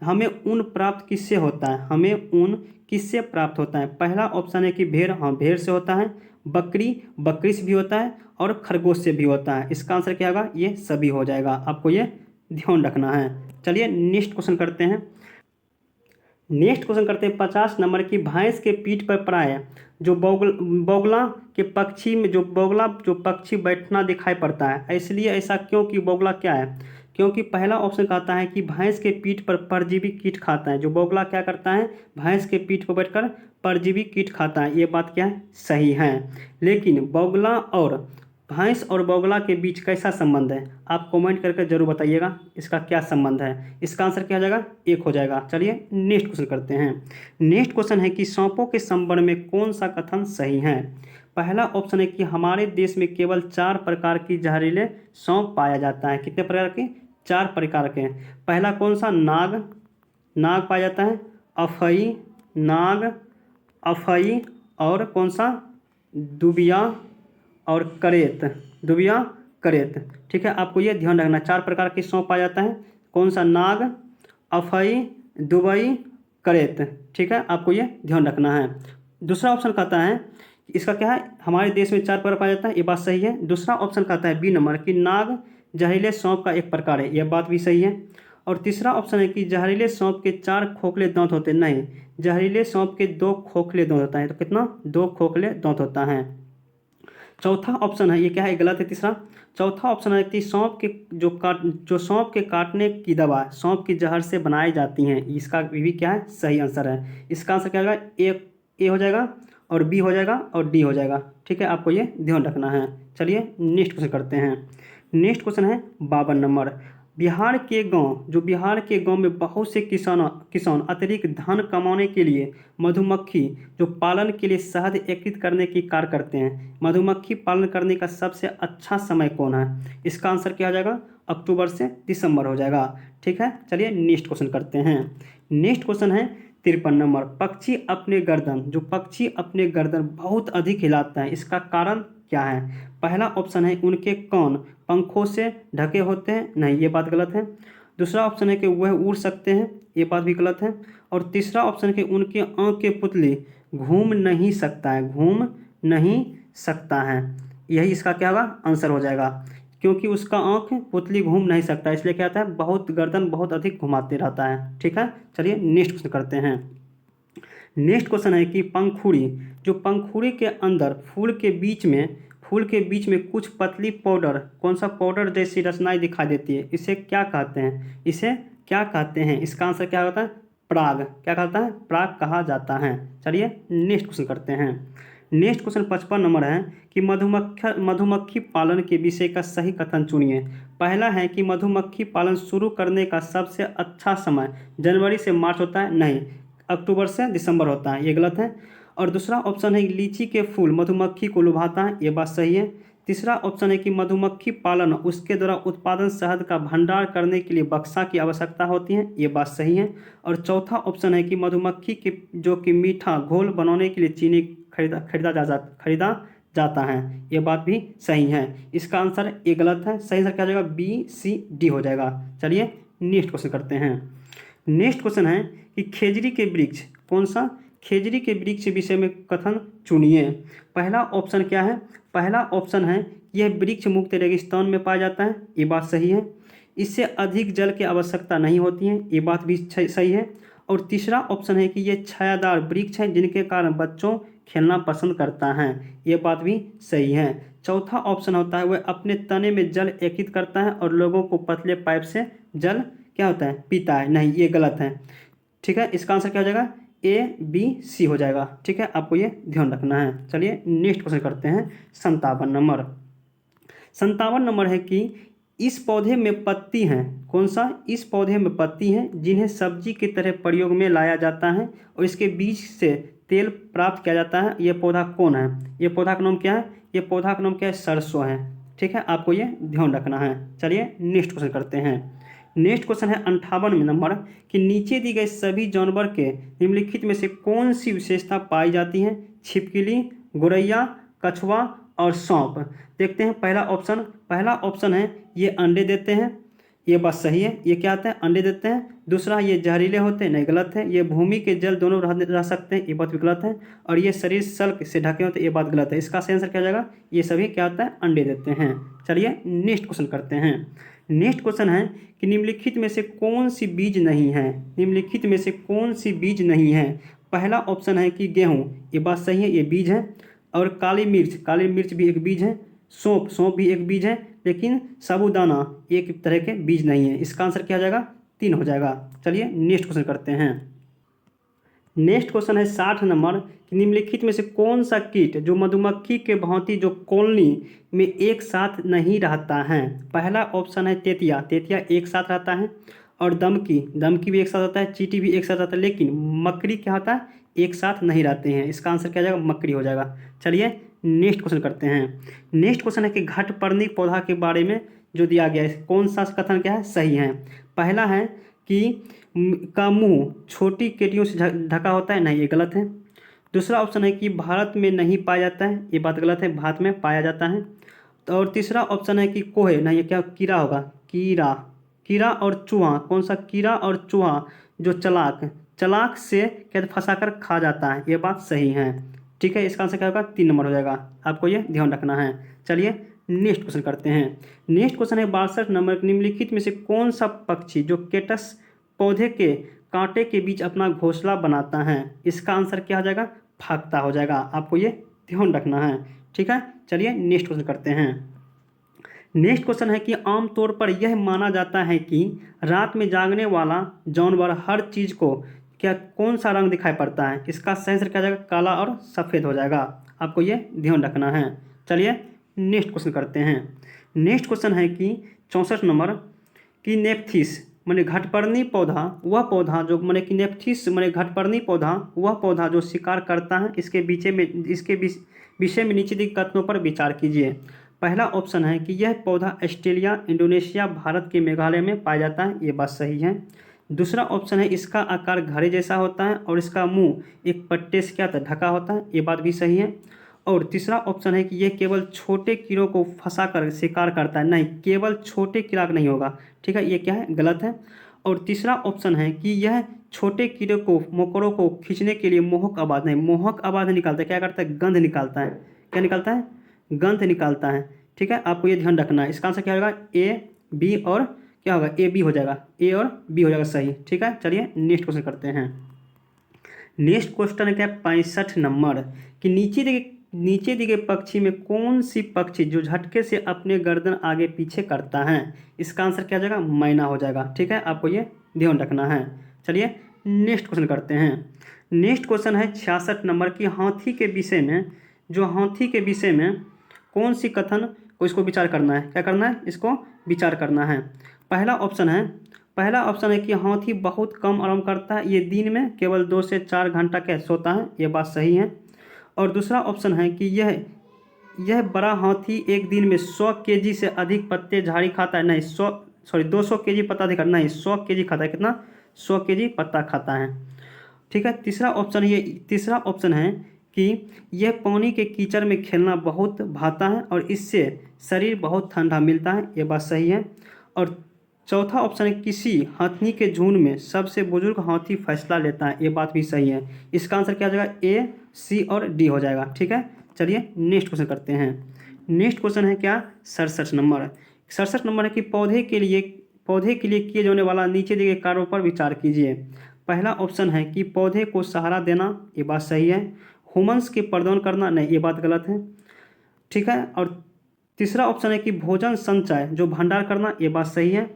हमें ऊन प्राप्त किससे होता है, हमें ऊन किससे प्राप्त होता है। पहला ऑप्शन है कि भेड़, हाँ भेड़ से होता है। बकरी से भी होता है और खरगोश से भी होता है। इसका आंसर क्या होगा, ये सभी हो जाएगा। आपको ये ध्यान रखना है। चलिए नेक्स्ट क्वेश्चन करते हैं। नेक्स्ट क्वेश्चन करते हैं 50 नंबर की, भैंस के पीठ पर प्राय जो बगुला के पक्षी में जो पक्षी बैठना दिखाई पड़ता है, इसलिए ऐसा क्यों कि बगुला क्या है। क्योंकि पहला ऑप्शन कहता है कि भैंस के पीठ पर परजीवी कीट खाता है। जो बगुला क्या करता है, भैंस के पीठ पर बैठकर परजीवी कीट खाता है। ये बात क्या है, सही है। लेकिन भैंस और बगुला के बीच कैसा संबंध है, आप कमेंट करके जरूर बताइएगा इसका क्या संबंध है। इसका आंसर क्या हो जाएगा, 1 हो जाएगा। चलिए नेक्स्ट क्वेश्चन करते हैं। नेक्स्ट क्वेश्चन है कि सांपों के संबंध में कौन सा कथन सही है। पहला ऑप्शन है कि हमारे देश में केवल 4 प्रकार की जहरीले सांप पाया जाता है। कितने प्रकार के, 4 प्रकार के। पहला कौन सा, नाग पाया जाता है, अफई और कौन सा, दुबिया करेत। ठीक है, आपको ये ध्यान रखना, 4 प्रकार के सांप पाया जाता है। कौन सा, नाग, अफई, दुबई, करेत। ठीक है, आपको ये ध्यान रखना है। दूसरा ऑप्शन कहता है कि इसका क्या है, हमारे देश में 4 प्रकार पाया जाता है, ये बात सही है। दूसरा ऑप्शन कहता है बी नंबर कि नाग जहरीले सांप का एक प्रकार है, यह बात भी सही है। और तीसरा ऑप्शन है कि जहरीले सांप के 4 खोखले दांत होते नहीं, जहरीले सांप के 2 खोखले दांत होता है। तो कितना, 2 खोखले दांत होता है। चौथा ऑप्शन है, ये क्या है, गलत है तीसरा। चौथा ऑप्शन है कि सांप के काटने की दवा सांप की जहर से बनाई जाती हैं। इसका भी क्या है, सही आंसर है। इसका आंसर क्या होगा, ए हो जाएगा और बी हो जाएगा और डी हो जाएगा। ठीक है, आपको ये ध्यान रखना है। चलिए नेक्स्ट क्वेश्चन करते हैं। नेक्स्ट क्वेश्चन है 52 नंबर, बिहार के गांव में बहुत से किसान अतिरिक्त धन कमाने के लिए मधुमक्खी जो पालन के लिए शहद एकत्रित करने की कार्य करते हैं। मधुमक्खी पालन करने का सबसे अच्छा समय कौन है। इसका आंसर क्या हो जाएगा, अक्टूबर से दिसंबर हो जाएगा। ठीक है, चलिए नेक्स्ट क्वेश्चन करते हैं। नेक्स्ट क्वेश्चन है 53 नंबर, पक्षी अपने गर्दन बहुत अधिक हिलाता है, इसका कारण क्या है। पहला ऑप्शन है उनके कान पंखों से ढके होते हैं, नहीं ये बात गलत है। दूसरा ऑप्शन है कि वह उड़ सकते हैं, ये बात भी गलत है। और तीसरा ऑप्शन है कि उनके आँख के पुतली घूम नहीं सकता है। यही इसका क्या होगा, आंसर हो जाएगा। क्योंकि उसका आँख पुतली घूम नहीं सकता, इसलिए क्या होता है, गर्दन बहुत अधिक घुमाते रहता है। ठीक है, चलिए नेक्स्ट क्वेश्चन करते हैं। नेक्स्ट क्वेश्चन है कि पंखुड़ी के अंदर फूल के बीच में कुछ पतली पाउडर, कौन सा पाउडर जैसी रचनाएं दिखाई देती है, इसे क्या कहते हैं। इसका आंसर क्या होता है, पराग। क्या कहता है, पराग कहा जाता है। चलिए नेक्स्ट क्वेश्चन करते हैं। नेक्स्ट क्वेश्चन 55 नंबर है कि मधुमक्खी पालन के विषय का सही कथन चुनिए। पहला है कि मधुमक्खी पालन शुरू करने का सबसे अच्छा समय जनवरी से मार्च होता है, नहीं अक्टूबर से दिसंबर होता है, ये गलत है। और दूसरा ऑप्शन है लीची के फूल मधुमक्खी को लुभाता है, ये बात सही है। तीसरा ऑप्शन है कि मधुमक्खी पालन उसके द्वारा उत्पादन शहद का भंडार करने के लिए बक्सा की आवश्यकता होती है, ये बात सही है। और चौथा ऑप्शन है कि मधुमक्खी के जो कि मीठा घोल बनाने के लिए चीनी खरीदा जाता है, ये बात भी सही है। इसका आंसर ए गलत है, सही आंसर क्या हो जाएगा, बी सी डी हो जाएगा। चलिए नेक्स्ट क्वेश्चन करते हैं। नेक्स्ट क्वेश्चन है कि खेजड़ी के वृक्ष, कौन सा, खेजड़ी के वृक्ष विषय में कथन चुनिए। पहला ऑप्शन क्या है, पहला ऑप्शन है यह वृक्ष मुक्त रेगिस्तान में पाया जाता है, ये बात सही है। इससे अधिक जल की आवश्यकता नहीं होती है, ये बात भी सही है। और तीसरा ऑप्शन है कि ये छायादार वृक्ष है जिनके कारण बच्चों खेलना पसंद करता है, ये बात भी सही है। चौथा ऑप्शन होता है वह अपने तने में जल एकत्रित करता है और लोगों को पतले पाइप से जल क्या होता है, पीता है, नहीं ये गलत है। ठीक है, इसका आंसर क्या हो जाएगा, ए बी सी हो जाएगा। ठीक है, आपको ये ध्यान रखना है। चलिए नेक्स्ट क्वेश्चन करते हैं 57 नंबर। 57 नंबर है कि इस पौधे में पत्ती हैं, कौन सा, इस पौधे में पत्ती हैं जिन्हें सब्जी की तरह प्रयोग में लाया जाता है और इसके बीज से तेल प्राप्त किया जाता है, ये पौधा कौन है, ये पौधा का नाम क्या है, ये पौधा का नाम क्या है, सरसों है। ठीक है, आपको ये ध्यान रखना है। चलिए नेक्स्ट क्वेश्चन करते हैं। नेक्स्ट क्वेश्चन है 58 नंबर कि नीचे दी गई सभी जानवर के निम्नलिखित में से कौन सी विशेषता पाई जाती है, छिपकली, गोरैया, कछुआ और सांप। देखते हैं पहला ऑप्शन है ये अंडे देते हैं, ये बात सही है। ये क्या आता है, अंडे देते हैं। दूसरा ये जहरीले होते हैं, नहीं गलत है। ये भूमि के जल दोनों रह सकते हैं, ये बात भी गलत है। और ये शरीर सल्क से ढके होते हैं, ये बात गलत है। इसका सही आंसर क्या हो जाएगा, ये सभी क्या होता है, अंडे देते हैं। चलिए नेक्स्ट क्वेश्चन करते हैं। नेक्स्ट क्वेश्चन है कि निम्नलिखित में से कौन सी बीज नहीं है, निम्नलिखित में से कौन सी बीज नहीं है। पहला ऑप्शन है कि गेहूँ, ये बात सही है, ये बीज है। और काली मिर्च भी एक बीज है। सौंफ भी एक बीज है, लेकिन साबूदाना एक तरह के बीज नहीं है। इसका आंसर क्या हो जाएगा, 3 हो जाएगा। चलिए नेक्स्ट क्वेश्चन करते हैं। नेक्स्ट क्वेश्चन है 60 नंबर कि निम्नलिखित में से कौन सा कीट जो मधुमक्खी के भांति जो कॉलोनी में एक साथ नहीं रहता है। पहला ऑप्शन है तेतिया एक साथ रहता है। और दमकी भी एक साथ रहता है, चींटी भी एक साथ रहता है, लेकिन मकड़ी क्या होता है, एक साथ नहीं रहते हैं। इसका आंसर क्या हो जाएगा, मकड़ी हो जाएगा। चलिए नेक्स्ट क्वेश्चन करते हैं। नेक्स्ट क्वेश्चन है कि घटपर्णी पौधा के बारे में जो दिया गया है कौन सा कथन क्या है, सही है। पहला है कि का मुंह छोटी केटियों से ढका होता है, नहीं ये गलत है। दूसरा ऑप्शन है कि भारत में नहीं पाया जाता है, ये बात गलत है, भारत में पाया जाता है। तो और तीसरा ऑप्शन है कि कोहे, नहीं ये क्या कीड़ा होगा, कीड़ा और चूहा, कौन सा, कीड़ा और चूहा जो चलाक से क्या फंसाकर खा जाता है, ये बात सही है। ठीक है, इसका आंसर क्या होगा, 3 नंबर हो जाएगा। आपको ये ध्यान रखना है। चलिए नेक्स्ट क्वेश्चन करते हैं। नेक्स्ट क्वेश्चन है 62 नंबर, निम्नलिखित में से कौन सा पक्षी जो केटस पौधे के कांटे के बीच अपना घोंसला बनाता है। इसका आंसर क्या हो जाएगा, फाख्ता हो जाएगा। आपको ये ध्यान रखना है। ठीक है, चलिए नेक्स्ट क्वेश्चन करते हैं। नेक्स्ट क्वेश्चन है कि आमतौर पर यह माना जाता है कि रात में जागने वाला जानवर हर चीज़ को क्या कौन सा रंग दिखाई पड़ता है। इसका सही आंसर क्या हो जाएगा, काला और सफ़ेद हो जाएगा। आपको ये ध्यान रखना है। चलिए नेक्स्ट क्वेश्चन करते हैं। नेक्स्ट क्वेश्चन है कि 64 नंबर कि नेप्थीस माने घटपर्णी पौधा वह पौधा जो माने कि नेप्थीस माने घटपर्णी पौधा वह पौधा जो शिकार करता है, इसके विषय में नीचे दी कथनों पर विचार कीजिए। पहला ऑप्शन है कि यह पौधा ऑस्ट्रेलिया, इंडोनेशिया, भारत के मेघालय में पाया जाता है, ये बात सही है। दूसरा ऑप्शन है इसका आकार घड़े जैसा होता है और इसका मुंह एक पट्टे से क्या ढका होता है, ये बात भी सही है। और तीसरा ऑप्शन है कि यह केवल छोटे कीड़ों को फंसाकर शिकार करता है, नहीं केवल छोटे कीड़ा नहीं होगा। ठीक है, ये क्या है, गलत है। और तीसरा ऑप्शन है कि यह छोटे कीड़े को मकोड़ों को खींचने के लिए मोहक आवाज़ निकालता है, क्या करता है, गंध निकालता है। क्या निकालता है, गंध निकालता है। ठीक है, आपको ये ध्यान रखना है। इसका आंसर क्या होगा, ए बी और क्या होगा, ए बी हो जाएगा, ए और बी हो जाएगा सही। ठीक है, चलिए नेक्स्ट क्वेश्चन करते हैं। नेक्स्ट क्वेश्चन है क्या 65 नंबर कि नीचे दी गई पक्षी में कौन सी पक्षी जो झटके से अपने गर्दन आगे पीछे करता है। इसका आंसर क्या हो जाएगा, मैना हो जाएगा। ठीक है, आपको ये ध्यान रखना है। चलिए नेक्स्ट क्वेश्चन करते हैं। नेक्स्ट क्वेश्चन है 66 नंबर की हाथी के विषय में कौन सी कथन को इसको विचार करना है, क्या करना है, इसको विचार करना है। पहला ऑप्शन है कि हाथी बहुत कम आराम करता है, ये दिन में केवल 2 से 4 घंटा क्या सोता है, ये बात सही है। और दूसरा ऑप्शन है कि यह बड़ा हाथी एक दिन में 100 केजी से अधिक पत्ते झाड़ी खाता है, नहीं 200 केजी पत्ता अधिक नहीं 100 केजी खाता है, कितना, 100 केजी पत्ता खाता है। ठीक है, तीसरा ऑप्शन है कि यह पानी के कीचड़ में खेलना बहुत भाता है और इससे शरीर बहुत ठंडा मिलता है, ये बात सही है। और चौथा ऑप्शन है किसी हथनी के झुंड में सबसे बुजुर्ग हाथी फैसला लेता है, ये बात भी सही है। इसका आंसर क्या हो जाएगा, ए, सी और डी हो जाएगा। ठीक है, चलिए नेक्स्ट क्वेश्चन करते हैं। नेक्स्ट क्वेश्चन है क्या, 67 नंबर। 67 नंबर है कि पौधे के लिए किए जाने वाला नीचे दिए गए कार्यों पर विचार कीजिए। पहला ऑप्शन है कि पौधे को सहारा देना, ये बात सही है। ह्यूमन्स के प्रदान करना, नहीं, ये बात गलत है। ठीक है, और तीसरा ऑप्शन है कि भोजन संचय जो भंडार करना, ये बात सही है।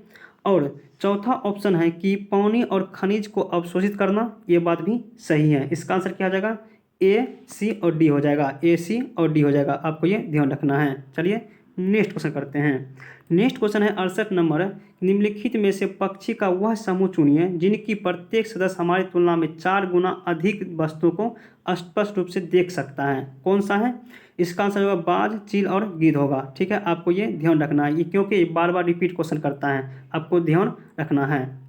और चौथा ऑप्शन है कि पानी और खनिज को अवशोषित करना, ये बात भी सही है। इसका आंसर क्या हो जाएगा, ए, सी और डी हो जाएगा। ए, सी और डी हो जाएगा, आपको ये ध्यान रखना है। चलिए नेक्स्ट क्वेश्चन करते हैं। नेक्स्ट क्वेश्चन है 68 नंबर। निम्नलिखित में से पक्षी का वह समूह चुनिए जिनकी प्रत्येक सदस्य हमारी तुलना में 4 गुना अधिक वस्तुओं को स्पष्ट रूप से देख सकता है। कौन सा है, इसका आंसर होगा बाज, चील और गिद्ध होगा। ठीक है, आपको ये ध्यान रखना है, ये क्योंकि बार बार रिपीट क्वेश्चन करता है, आपको ध्यान रखना है।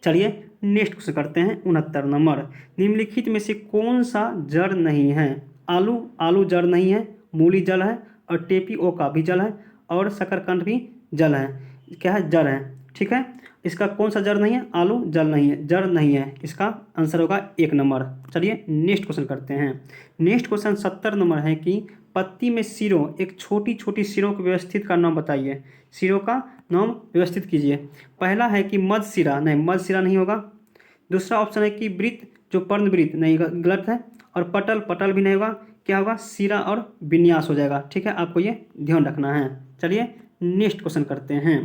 चलिए नेक्स्ट क्वेश्चन करते हैं 69 नंबर। निम्नलिखित में से कौन सा जड़ नहीं है। आलू जड़ नहीं है, मूली जल है, और टेपिओका भी जल है, और शकरकंद भी जल है। क्या है, जड़ है। ठीक है, इसका कौन सा जड़ नहीं है, आलू जल नहीं है, जड़ नहीं है। इसका आंसर होगा 1 नंबर। चलिए नेक्स्ट क्वेश्चन करते हैं। नेक्स्ट क्वेश्चन 70 नंबर है कि पत्ती में सिरों, एक छोटी छोटी सिरों को व्यवस्थित का नाम बताइए। सिरों का नाम व्यवस्थित कीजिए। पहला है कि मध्यसिरा, नहीं, मध्यसिरा नहीं होगा। दूसरा ऑप्शन है कि वृत्त जो पर्णवृत्त, नहीं, गलत है। और पटल भी नहीं होगा। क्या होगा, सिरा और विन्यास हो जाएगा। ठीक है, आपको ये ध्यान रखना है। चलिए नेक्स्ट क्वेश्चन करते हैं।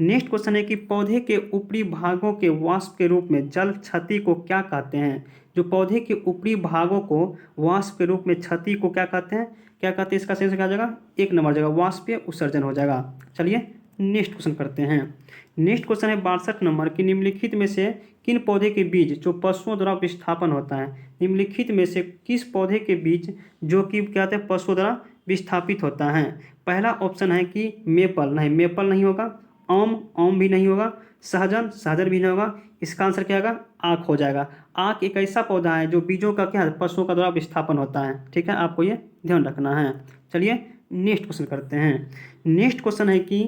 नेक्स्ट क्वेश्चन है कि पौधे के ऊपरी भागों के वाष्प के रूप में जल क्षति को क्या कहते हैं। जो पौधे के ऊपरी भागों को वाष्प के रूप में क्षति को क्या कहते हैं, इसका सेंस क्या हो जाएगा, 1 नंबर हो जाएगा, वाष्पीय उत्सर्जन हो जाएगा। चलिए नेक्स्ट क्वेश्चन करते हैं। नेक्स्ट क्वेश्चन है 62 नंबर कि निम्नलिखित में से किन पौधे के बीज जो पशुओं द्वारा विस्थापन होता है। निम्नलिखित में से किस पौधे के बीज जो कि क्या कहते हैं, पशुओं द्वारा विस्थापित होता है। पहला ऑप्शन है कि मेपल, नहीं, मेपल नहीं होगा। आम भी नहीं होगा। सहजन भी नहीं होगा। इसका आंसर क्या होगा, आक हो जाएगा। आक एक ऐसा पौधा है जो बीजों का क्या है, पशुओं का द्वारा विस्थापन होता है। ठीक है, आपको ये ध्यान रखना है। चलिए नेक्स्ट क्वेश्चन करते हैं। नेक्स्ट क्वेश्चन है कि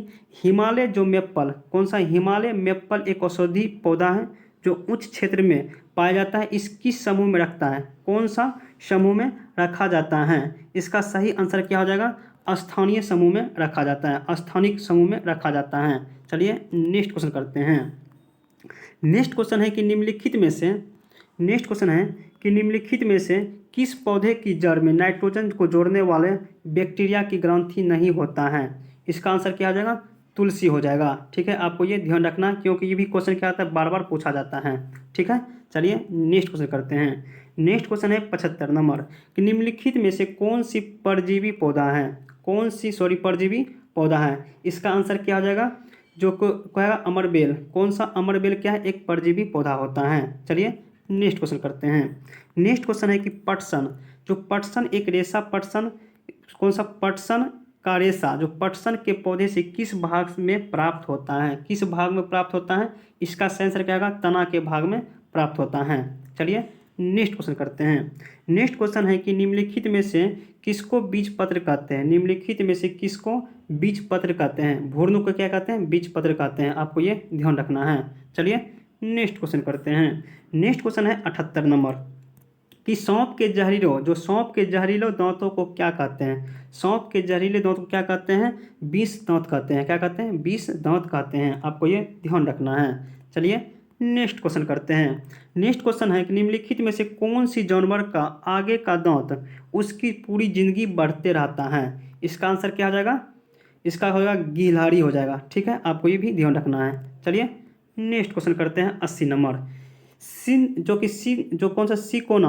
हिमालय जो मेपल, कौन सा, हिमालय मेपल एक औषधि पौधा है जो उच्च क्षेत्र में पाया जाता है। इस किस समूह में रखता है, कौन सा समूह में रखा जाता है। इसका सही आंसर क्या हो जाएगा, स्थानीय समूह में रखा जाता है, स्थानिक समूह में रखा जाता है। चलिए नेक्स्ट क्वेश्चन करते हैं। नेक्स्ट क्वेश्चन है कि निम्नलिखित में से किस पौधे की जड़ में नाइट्रोजन को जोड़ने वाले बैक्टीरिया की ग्रंथि नहीं होता है। इसका आंसर क्या हो जाएगा, तुलसी हो जाएगा। ठीक है, आपको ये ध्यान रखना क्योंकि ये भी क्वेश्चन क्या आता है, बार बार पूछा जाता है। ठीक है, चलिए नेक्स्ट क्वेश्चन करते हैं। नेक्स्ट क्वेश्चन है 75 नंबर कि निम्नलिखित में से कौन सी परजीवी पौधा है। इसका आंसर क्या हो जाएगा, जो कहेगा अमरबेल। कौन सा अमरबेल क्या है, एक परजीवी पौधा होता है। चलिए नेक्स्ट क्वेश्चन करते हैं। नेक्स्ट क्वेश्चन है कि पटसन एक रेशा पटसन, कौन सा, पटसन का रेशा जो पटसन के पौधे से किस भाग में प्राप्त होता है। इसका आंसर क्या होगा, तना के भाग में प्राप्त होता है। चलिए नेक्स्ट क्वेश्चन करते हैं। नेक्स्ट क्वेश्चन है कि निम्नलिखित में से किसको बीज पत्र कहते हैं। भ्रूण को क्या कहते हैं, बीज पत्र कहते हैं। आपको ये ध्यान रखना है। चलिए नेक्स्ट क्वेश्चन करते हैं। नेक्स्ट क्वेश्चन है 78 नंबर कि सौंप के जहरीले दांतों को क्या कहते हैं। सौंप के जहरीले दांतों को क्या कहते हैं, विष दांत कहते हैं। क्या कहते हैं, विष दांत कहते हैं। आपको ये ध्यान रखना है। चलिए नेक्स्ट क्वेश्चन करते हैं। नेक्स्ट क्वेश्चन है कि निम्नलिखित में से कौन सी जानवर का आगे का दांत उसकी पूरी जिंदगी बढ़ते रहता है। इसका आंसर क्या हो जाएगा, इसका हो जाएगा गिलहरी हो जाएगा। ठीक है, आपको ये भी ध्यान रखना है। चलिए नेक्स्ट क्वेश्चन करते हैं 80 नंबर।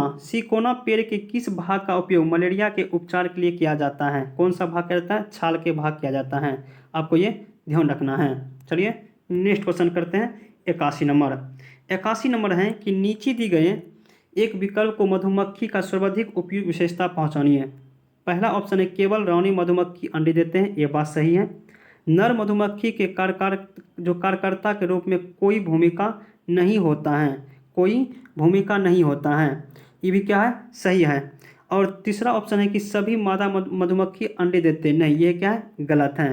सिकोना पेड़ के किस भाग का उपयोग मलेरिया के उपचार के लिए किया जाता है। कौन सा भाग किया जाता है, छाल के भाग किया जाता है। आपको ये ध्यान रखना है। चलिए नेक्स्ट क्वेश्चन करते हैं 81 नंबर है कि नीचे दी गए एक विकल्प को मधुमक्खी का सर्वाधिक उपयुक्त विशेषता पहचानिए। पहला ऑप्शन है केवल रानी मधुमक्खी अंडे देते हैं, ये बात सही है। नर मधुमक्खी के कार्यकर्ता के रूप में कोई भूमिका नहीं होता है, ये भी क्या है, सही है। और तीसरा ऑप्शन है कि सभी मादा मधुमक्खी अंडे देते हैं, नहीं, ये क्या है, गलत है।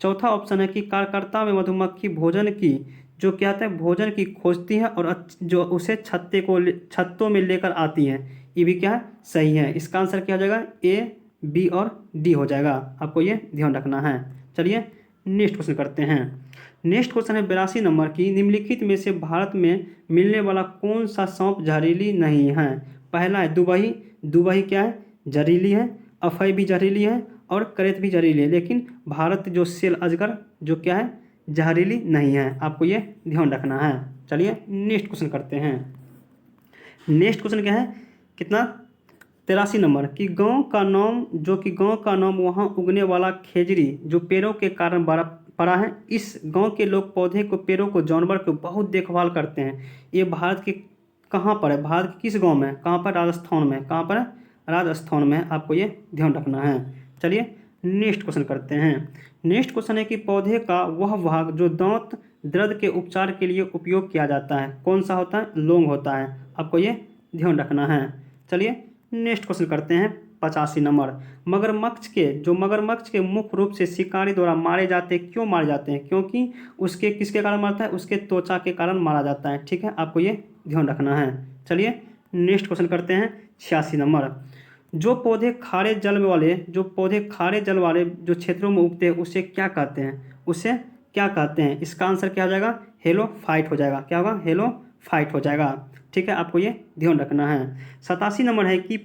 चौथा ऑप्शन है कि कार्यकर्ता में मधुमक्खी भोजन की जो क्या होता है भोजन की खोजती है और जो उसे छत्तों में लेकर आती है। ये भी क्या है सही है। इसका आंसर क्या हो जाएगा ए, बी और डी हो जाएगा। आपको ये ध्यान रखना है। चलिए नेक्स्ट क्वेश्चन करते हैं। नेक्स्ट क्वेश्चन है 82 नंबर की, निम्नलिखित में से भारत में मिलने वाला कौन सा सौंप जहरीली नहीं है। पहला है दुबही, दुबही क्या है जहरीली है, अफई भी जहरीली है और करेत भी जहरीली है, लेकिन भारत जो सेल अजगर जो क्या है जहरीली नहीं है। आपको ये ध्यान रखना है। चलिए नेक्स्ट क्वेश्चन करते हैं। नेक्स्ट क्वेश्चन क्या है कितना 83 नंबर कि गांव का नाम जो कि गांव का नाम वहां उगने वाला खेजड़ी जो पेड़ों के कारण पड़ा है। इस गांव के लोग पौधे को पेड़ों को जानवर को बहुत देखभाल करते हैं। ये भारत के कहाँ पर है, भारत के किस गांव में, कहाँ पर, राजस्थान में। कहाँ पर, राजस्थान में। आपको ये ध्यान रखना है। चलिए नेक्स्ट क्वेश्चन करते हैं। नेक्स्ट क्वेश्चन है कि पौधे का वह भाग जो दांत दर्द के उपचार के लिए उपयोग किया जाता है कौन सा होता है, लौंग होता है। आपको ये ध्यान रखना है। चलिए नेक्स्ट क्वेश्चन करते हैं 85 नंबर। मगरमच्छ के मुख्य रूप से शिकारी द्वारा मारे जाते हैं, क्यों मारे जाते हैं, क्योंकि उसके किसके कारण मारता है, उसके त्वचा के कारण मारा जाता है। ठीक है, आपको ये ध्यान रखना है। चलिए नेक्स्ट क्वेश्चन करते हैं 86 नंबर। जो पौधे खारे जल वाले जो क्षेत्रों में उगते हैं उसे क्या कहते हैं, उसे क्या कहते हैं। इसका आंसर क्या हो जाएगा हेलोफाइट हो जाएगा। क्या होगा हेलोफाइट हो जाएगा। ठीक है, आपको ये ध्यान रखना है। 87 नंबर है कि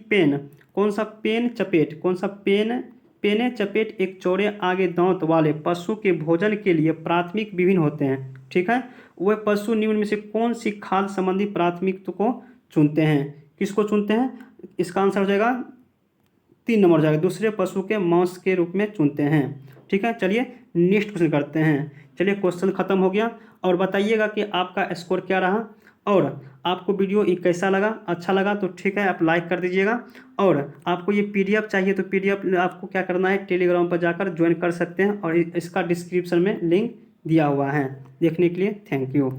पेने चपेट एक चौड़े आगे दांत वाले पशु के भोजन के लिए प्राथमिक विभिन्न होते हैं। ठीक है, वह पशु निम्न में से कौन सी खाद्य संबंधी प्राथमिकता को चुनते हैं, किसको चुनते हैं। इसका आंसर हो जाएगा 3 नंबर हो जाएगा, दूसरे पशु के मांस के रूप में चुनते हैं। ठीक है, चलिए नेक्स्ट क्वेश्चन करते हैं। चलिए क्वेश्चन खत्म हो गया और बताइएगा कि आपका स्कोर क्या रहा और आपको वीडियो ये कैसा लगा। अच्छा लगा तो ठीक है आप लाइक कर दीजिएगा और आपको ये पीडीएफ चाहिए तो पीडीएफ आपको क्या करना है टेलीग्राम पर जाकर ज्वाइन कर सकते हैं और इसका डिस्क्रिप्शन में लिंक दिया हुआ है। देखने के लिए थैंक यू।